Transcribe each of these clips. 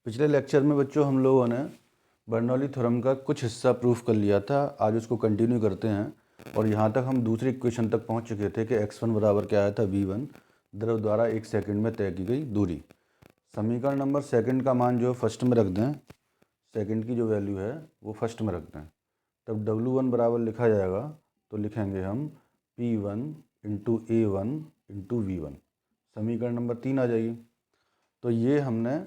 पिछले लेक्चर में बच्चों हम लोगों ने बर्नौली थ्योरम का कुछ हिस्सा प्रूफ कर लिया था। आज उसको कंटिन्यू करते हैं और यहाँ तक हम दूसरी इक्वेशन तक पहुँच चुके थे कि x1 बराबर क्या आया था v1 द्रव द्वारा 1 सेकंड में तय की गई दूरी। समीकरण नंबर सेकंड का मान जो फर्स्ट में रख दें, सेकंड की जो वैल्यू है वो फर्स्ट में रख दें, तब W1 बराबर लिखा जाएगा। तो लिखेंगे हम P1 into A1 into V1। समीकरण नंबर 3 आ जाइए। तो ये हमने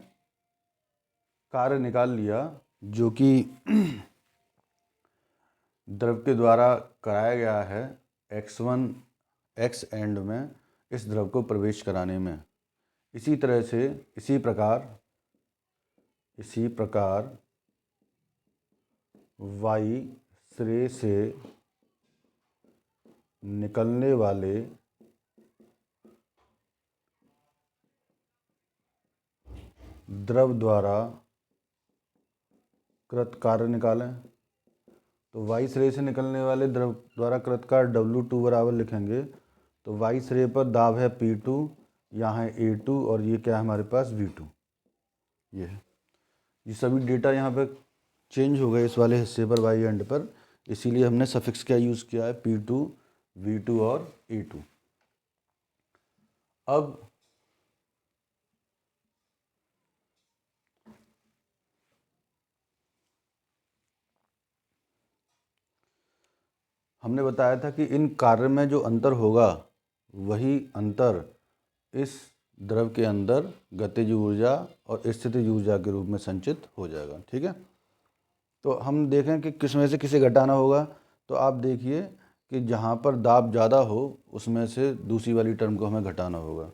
कार्य निकाल लिया जो कि द्रव के द्वारा कराया गया है x1 x एंड में इस द्रव को प्रवेश कराने में। इसी तरह से इसी प्रकार y सिरे से निकलने वाले द्रव द्वारा कृत कार्य निकालें। तो y सिरे से निकलने वाले द्रव द्वारा कृत कार्य W2 बराबर लिखेंगे। तो y सिरे पर दाब है P2, यहाँ है A2 और ये क्या है हमारे पास V2। ये है, ये सभी डेटा यहाँ पर चेंज हो गए इस वाले हिस्से पर y एंड पर, इसीलिए हमने सफिक्स क्या यूज़ किया है P2, V2 और A2। अब हमने बताया था कि इन कार्य में जो अंतर होगा वही अंतर इस द्रव के अंदर गतिज ऊर्जा और स्थितिज ऊर्जा के रूप में संचित हो जाएगा। ठीक है, तो हम देखें कि किस में से किसे घटाना होगा। तो आप देखिए कि जहाँ पर दाब ज़्यादा हो उसमें से दूसरी वाली टर्म को हमें घटाना होगा।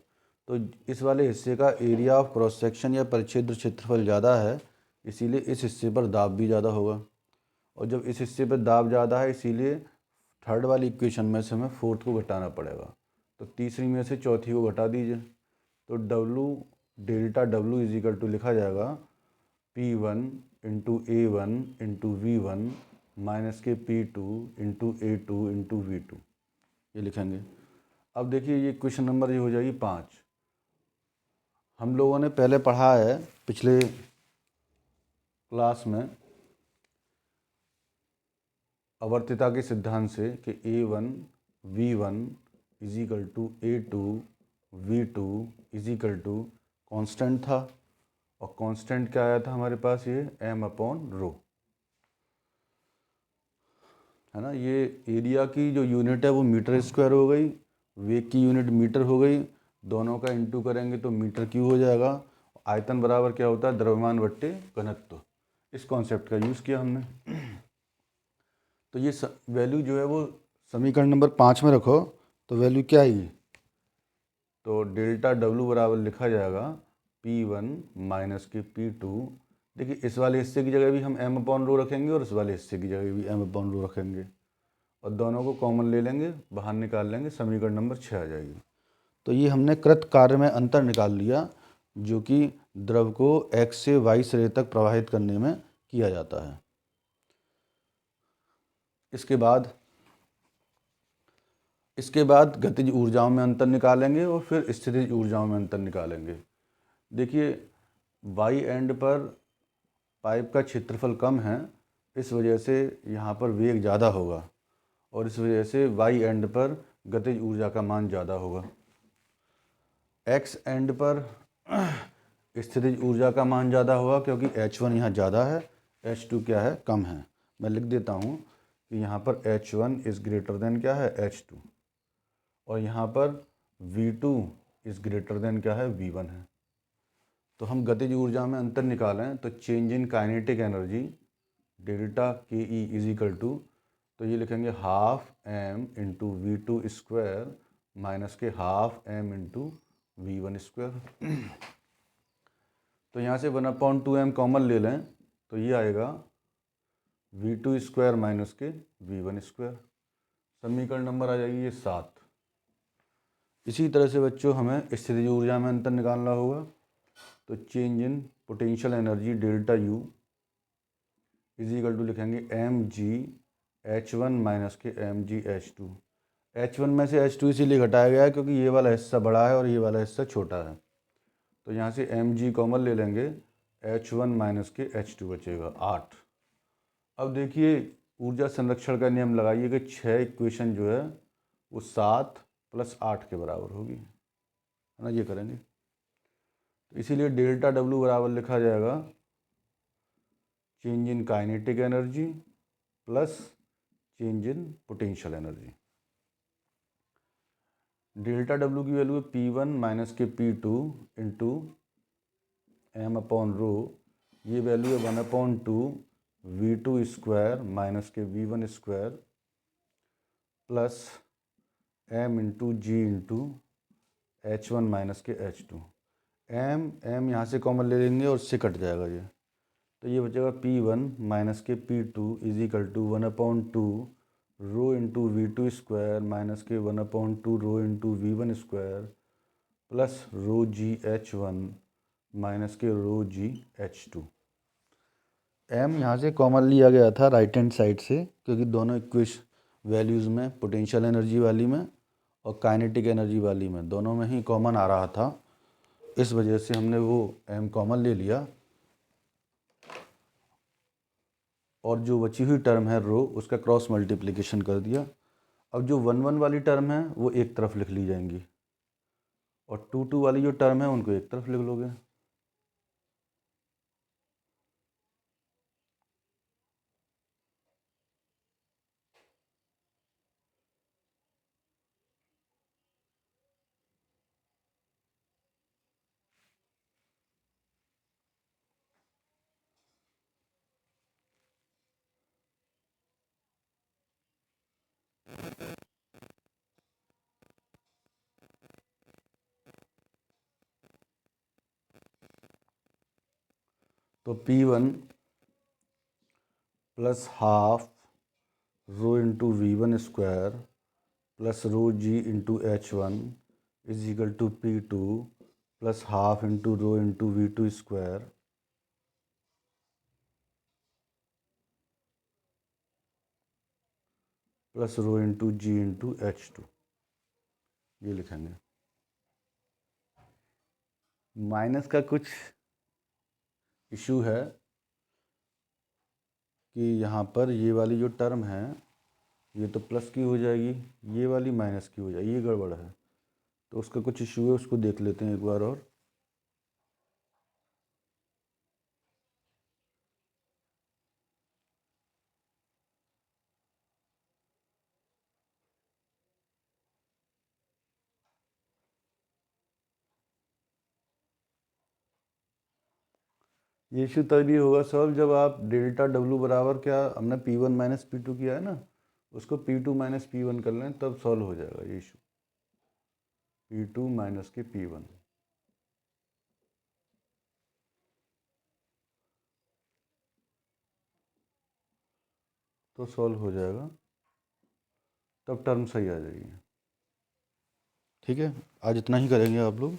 तो इस वाले हिस्से का एरिया ऑफ क्रॉस सेक्शन या परिक्षेत्र क्षेत्रफल ज़्यादा है, इसीलिए इस हिस्से पर दाब भी ज़्यादा होगा। और जब इस हिस्से पर दाब ज़्यादा है, इसीलिए थर्ड वाली इक्वेशन में से हमें फोर्थ को घटाना पड़ेगा। तो तीसरी में से चौथी को घटा दीजिए। तो delta W is equal to लिखा जाएगा P1 into A1 into V1 minus के P2 into A2 into V2, ये लिखेंगे। अब देखिए ये क्वेश्चन नंबर ये हो जाएगी 5। हम लोगों ने पहले पढ़ा है पिछले क्लास में आवर्तिता के सिद्धांत से कि A1 V1 is equal to A2 V2 is equal to constant था, और कांस्टेंट क्या आया था हमारे पास, ये m/ρ है ना। ये एरिया की जो यूनिट है वो मीटर स्क्वायर हो गई, वेग की यूनिट मीटर हो गई, दोनों का इंटू करेंगे तो मीटर क्यूब हो जाएगा। आयतन बराबर क्या होता है, द्रव्यमान बट्टे घनत्व। इस कॉन्सेप्ट का यूज़ किया हमने। तो ये वैल्यू जो है वो समीकरण नंबर 5 में रखो। तो वैल्यू क्या आएगी, तो डेल्टा W बराबर लिखा जाएगा P1 माइनस के P2। देखिए इस वाले हिस्से की जगह भी हम m/ρ रखेंगे और इस वाले हिस्से की जगह भी m/ρ रखेंगे, और दोनों को कॉमन ले लेंगे, बाहर निकाल लेंगे, समीकरण नंबर 6 आ जाएगी। तो ये हमने कृत कार्य में अंतर निकाल लिया जो कि द्रव को x से y सिरे तक प्रवाहित करने में किया जाता है। इसके बाद गतिज ऊर्जाओं में अंतर निकालेंगे और फिर स्थितिज ऊर्जाओं में अंतर निकालेंगे। देखिए y एंड पर पाइप का क्षेत्रफल कम है, इस वजह से यहाँ पर वेग ज़्यादा होगा, और इस वजह से y एंड पर गतिज ऊर्जा का मान ज़्यादा होगा। x एंड पर स्थितिज ऊर्जा का मान ज़्यादा होगा क्योंकि h1 यहाँ ज़्यादा है, h2 क्या है, कम है। मैं लिख देता हूँ कि यहाँ पर h1 इज़ ग्रेटर देन क्या है, h2, और यहाँ पर V2 इज़ ग्रेटर देन क्या है, V1 है। तो हम गतिज ऊर्जा में अंतर निकालें तो change in kinetic energy delta KE is equal to, तो ये लिखेंगे half m into V2 square minus के half m into V1 square. तो यहाँ से 1/2m कॉमन ले लें तो ये आएगा V2 स्क्वायर माइनस के V1 स्क्वायर। समीकरण नंबर आ जाएगी ये 7। इसी तरह से बच्चों हमें स्थितिज ऊर्जा में अंतर निकालना होगा। तो change in potential energy delta U is equal to लिखेंगे mg(H1 माइनस के mg(H2)। H1 में से H2 इसीलिए घटाया गया है क्योंकि ये वाला हिस्सा बड़ा है और ये वाला हिस्सा छोटा है। तो यहाँ से mg कॉमन ले लेंगे, H1 माइनस के H2 बचेगा 8। अब देखिए ऊर्जा संरक्षण का नियम लगाइए कि 6 इक्वेशन जो है वो 7 + 8 के बराबर होगी, है ना। ये करेंगे तो इसीलिए डेल्टा डब्ल्यू बराबर लिखा जाएगा change in kinetic energy plus change in potential energy. Delta W की वैल्यू है P1 माइनस के P2 इंटू m/रो। ये वैल्यू है 1/2 V2 स्क्वायर माइनस के V1 square plus m into g into H1 minus के H2। m यहाँ से common ले लेंगे और इससे कट जाएगा ये, तो ये बचेगा P1 माइनस के P2 is equal to 1/2 rho into V2 square minus के 1/2 rho into V1 square plus rho g H1 minus के रो जी H2। m यहाँ से कॉमन लिया गया था राइट हैंड साइड से, क्योंकि दोनों इक्वेशन वैल्यूज़ में पोटेंशियल एनर्जी वाली में और काइनेटिक एनर्जी वाली में दोनों में ही कॉमन आ रहा था, इस वजह से हमने वो m कॉमन ले लिया और जो बची हुई टर्म है रो उसका क्रॉस मल्टीप्लिकेशन कर दिया। अब जो 1 वाली टर्म है वो एक तरफ लिख ली जाएंगी और 2 वाली जो टर्म है उनको एक तरफ लिख लोगे। तो P1 plus half rho into V1 square plus rho g into H1 is equal to P2 plus half into rho into V2 square plus rho into g into H2। ये लिखेंगे। माइनस का कुछ इशू है कि यहाँ पर ये वाली जो टर्म है ये तो प्लस की हो जाएगी, ये वाली माइनस की हो जाएगी, ये गड़बड़ है, तो उसका कुछ इशू है, उसको देख लेते हैं एक बार और। ये इशू तभी होगा सॉल्व जब आप डेल्टा डब्ल्यू बराबर क्या हमने P1 माइनस P2 किया है ना, उसको P2 माइनस P1 कर लें तब सॉल्व हो जाएगा ये इशू। P2 माइनस के P1 तो सॉल्व हो जाएगा, तब टर्म सही आ जाएगी। ठीक है, आज इतना ही करेंगे आप लोग।